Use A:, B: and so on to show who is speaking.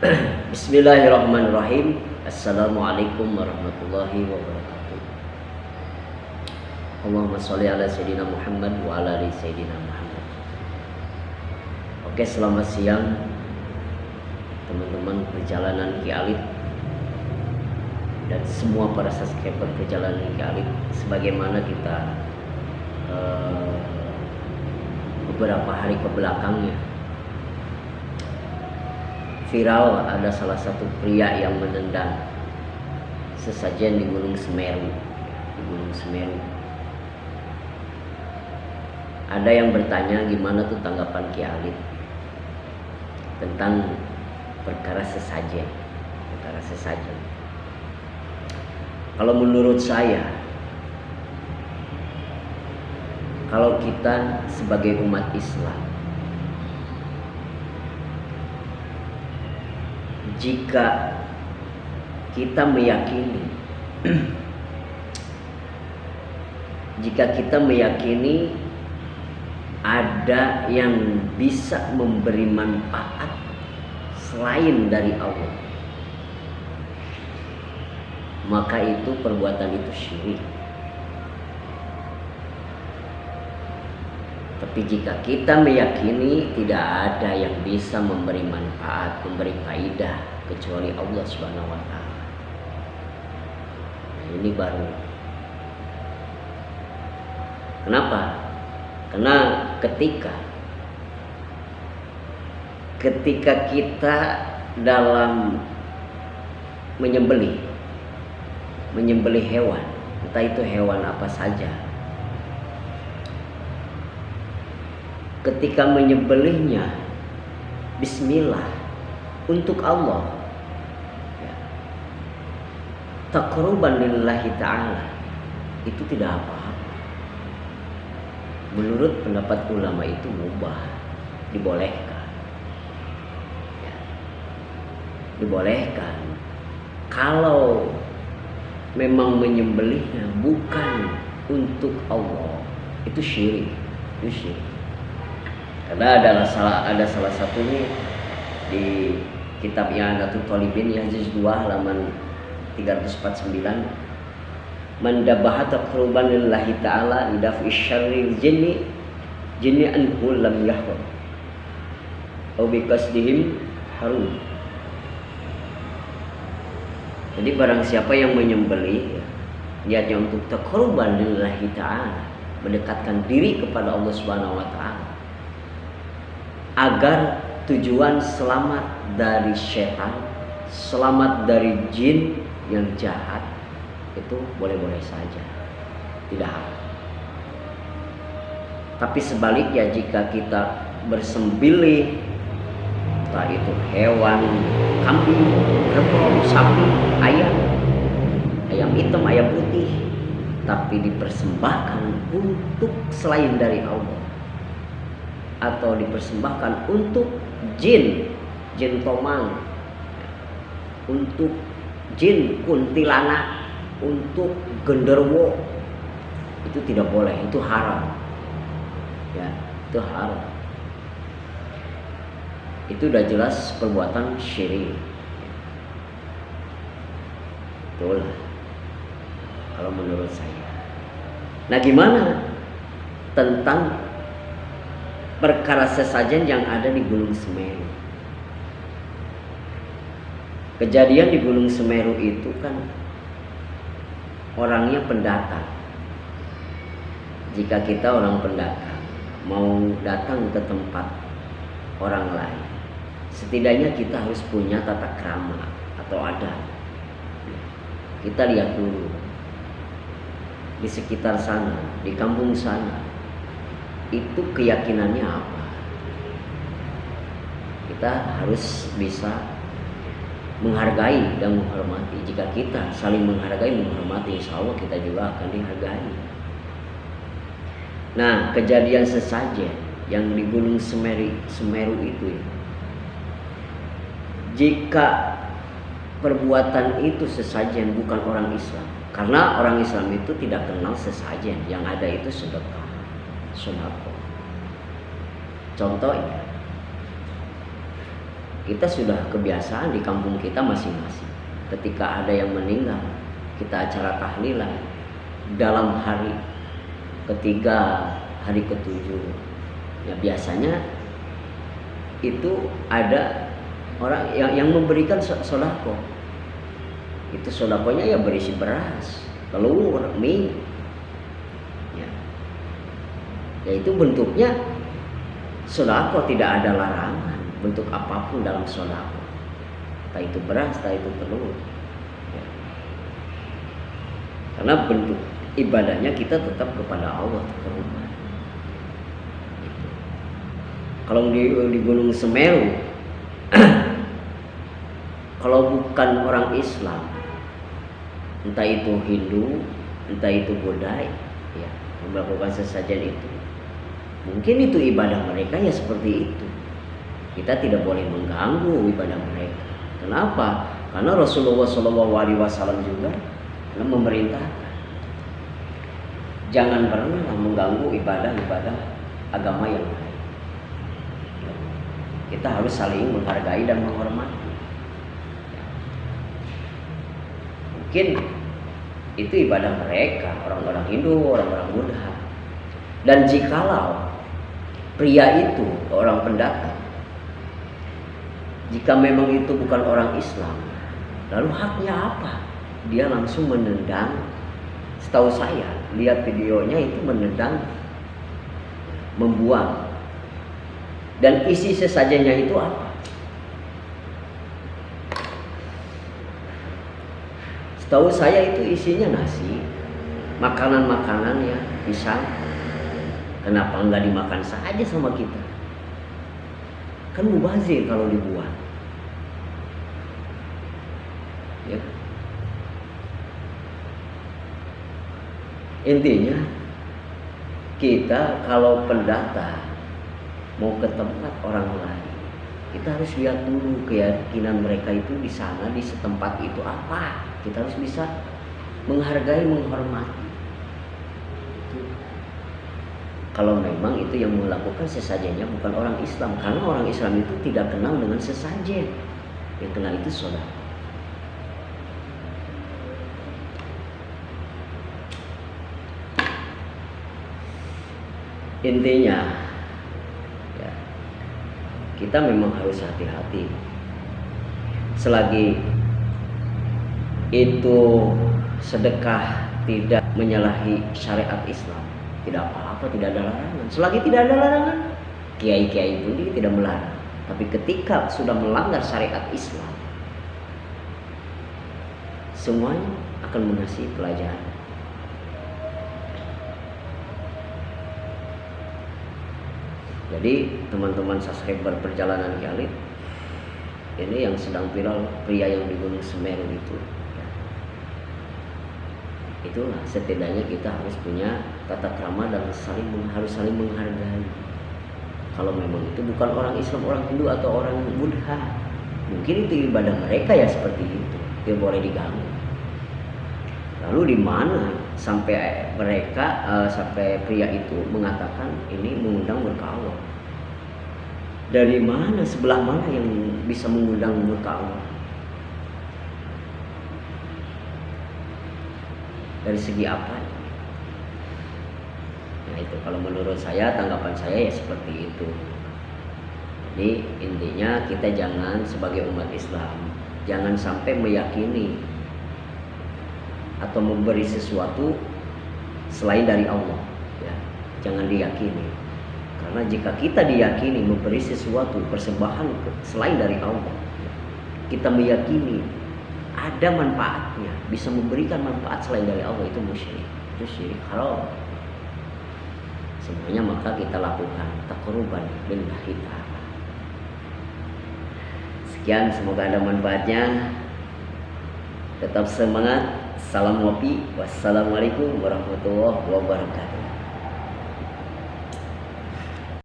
A: Bismillahirrahmanirrahim. Assalamualaikum warahmatullahi wabarakatuh. Allahumma sholli ala sayyidina Muhammad wa ala ali sayyidina Muhammad. Oke, selamat siang teman-teman perjalanan Ki Alif dan semua para subscriber perjalanan Ki Alif. Sebagaimana kita beberapa hari kebelakangnya viral, ada salah satu pria yang menendang sesajen di Gunung Semeru. Ada yang bertanya gimana tuh tanggapan Ki Alif tentang perkara sesajen. Kalau menurut saya, kalau kita sebagai umat Islam, jika kita meyakini ada yang bisa memberi manfaat selain dari Allah, maka itu perbuatan itu syirik. Tapi jika kita meyakini tidak ada yang bisa memberi manfaat, memberi faidah kecuali Allah Subhanahu wa taala. Nah, ini baru. Kenapa? Karena ketika kita dalam menyembelih hewan, entah itu hewan apa saja, ketika menyembelihnya bismillah untuk Allah, ya, taqarruban lillahi ta'ala, itu tidak apa-apa. Menurut pendapat ulama itu mubah, dibolehkan, ya, dibolehkan. Kalau memang menyembelihnya bukan untuk Allah, itu syirik. Karena ada salah satunya di kitab I'anatul Talibin ya, juz 2 halaman 349, man dabaha taqruban lillahi ta'ala lidaf'i syarril jinni anhu lam yahrum aw biqasdihim harum. Jadi barang siapa yang menyembelih niatnya untuk taqruban lillahi ta'ala, mendekatkan diri kepada Allah Subhanahu wa taala, agar tujuan selamat dari setan, selamat dari jin yang jahat, itu boleh-boleh saja, tidak haram. Tapi sebaliknya, jika kita bersembelih, entah itu hewan, kambing, kerbau, sapi, ayam hitam, ayam putih, tapi dipersembahkan untuk selain dari Allah, atau dipersembahkan untuk jin tomang, untuk jin kuntilanak, untuk genderuwo, itu tidak boleh, itu haram, ya, itu haram. Itu udah jelas perbuatan syirik. Itulah kalau menurut saya. Nah, gimana tentang perkara sesajen yang ada di Gunung Semeru? Kejadian di Gunung Semeru itu kan orangnya pendatang. Jika kita orang pendatang mau datang ke tempat orang lain, setidaknya kita harus punya tata krama atau adat. Kita lihat dulu di sekitar sana, di kampung sana, itu keyakinannya apa. Kita harus bisa menghargai dan menghormati. Jika kita saling menghargai, menghormati, insya Allah kita juga akan dihargai. Nah, kejadian sesajen yang di Gunung Semeru itu, jika perbuatan itu sesajen bukan orang Islam, karena orang Islam itu tidak kenal sesajen, yang ada itu sedekah, sedekah. Contohnya, Kita sudah kebiasaan di kampung kita masing-masing. Ketika ada yang meninggal, kita acara tahlilan dalam hari ketiga, hari ketujuh. Ya biasanya itu ada orang yang memberikan sodako. Itu sodakonya ya berisi beras, telur, mie. Ya itu bentuknya sodako, tidak ada larangan bentuk apapun dalam sodako, entah itu beras, entah itu telur ya. Karena bentuk ibadahnya kita tetap kepada Allah Tuhan. Kalau di Gunung Semeru kalau bukan orang Islam, entah itu Hindu, entah itu Buddha ya, melakukan sesajen itu, mungkin itu ibadah mereka ya seperti itu. Kita tidak boleh mengganggu ibadah mereka. Kenapa? Karena Rasulullah SAW juga memerintahkan jangan pernah mengganggu ibadah-ibadah agama yang lain. Kita harus saling menghargai dan menghormati. Mungkin itu ibadah mereka, orang-orang Hindu, orang-orang Buddha. Dan jikalau pria itu orang pendatang, jika memang itu bukan orang Islam, lalu haknya apa? Dia langsung menendang. Setahu saya, lihat videonya itu menendang, membuang. Dan isi sesajennya itu apa? Setahu saya itu isinya nasi, makanan-makanan ya, pisang. Kenapa enggak dimakan saja sama kita? Kan mubazir kalau dibuang. Ya. Intinya kita kalau pendatang mau ke tempat orang lain, kita harus lihat dulu keyakinan mereka itu di sana, di setempat itu apa. Kita harus bisa menghargai, menghormati. Kalau memang itu yang melakukan sesajennya bukan orang Islam, karena orang Islam itu tidak kenal dengan sesajen, yang kenal itu saudara. Intinya ya, kita memang harus hati-hati. Selagi itu sedekah tidak menyalahi syariat Islam, tidak apa-apa, tidak ada larangan. Selagi tidak ada larangan, kiai-kiai pun tidak melarang. Tapi ketika sudah melanggar syariat Islam, semuanya akan mengasih pelajaran. Jadi teman-teman subscriber Perjalanan Khalid, ini yang sedang viral pria yang di Gunung Semeru itu. Itulah setidaknya kita harus punya tata krama dan harus saling menghargai. Kalau memang itu bukan orang Islam, orang Hindu atau orang Buddha, mungkin itu ibadah mereka ya seperti itu, tidak boleh diganggu. Lalu di mana sampai mereka sampai pria itu mengatakan ini mengundang murka Allah? Dari mana, sebelah mana yang bisa mengundang murka Allah? Dari segi apa? Nah itu kalau menurut saya, tanggapan saya ya seperti itu. Jadi intinya kita jangan sebagai umat Islam, jangan sampai meyakini atau memberi sesuatu selain dari Allah ya. Jangan diyakini, karena jika kita diyakini memberi sesuatu persembahan selain dari Allah, kita meyakini ada manfaatnya, bisa memberikan manfaat selain dari Allah, itu musyrik, itu syirik haram. Semuanya maka kita lakukan taqarruban lillahi ta'ala. Sekian, semoga ada manfaatnya. Tetap semangat. Salam ngopi. Wassalamualaikum warahmatullahi wabarakatuh.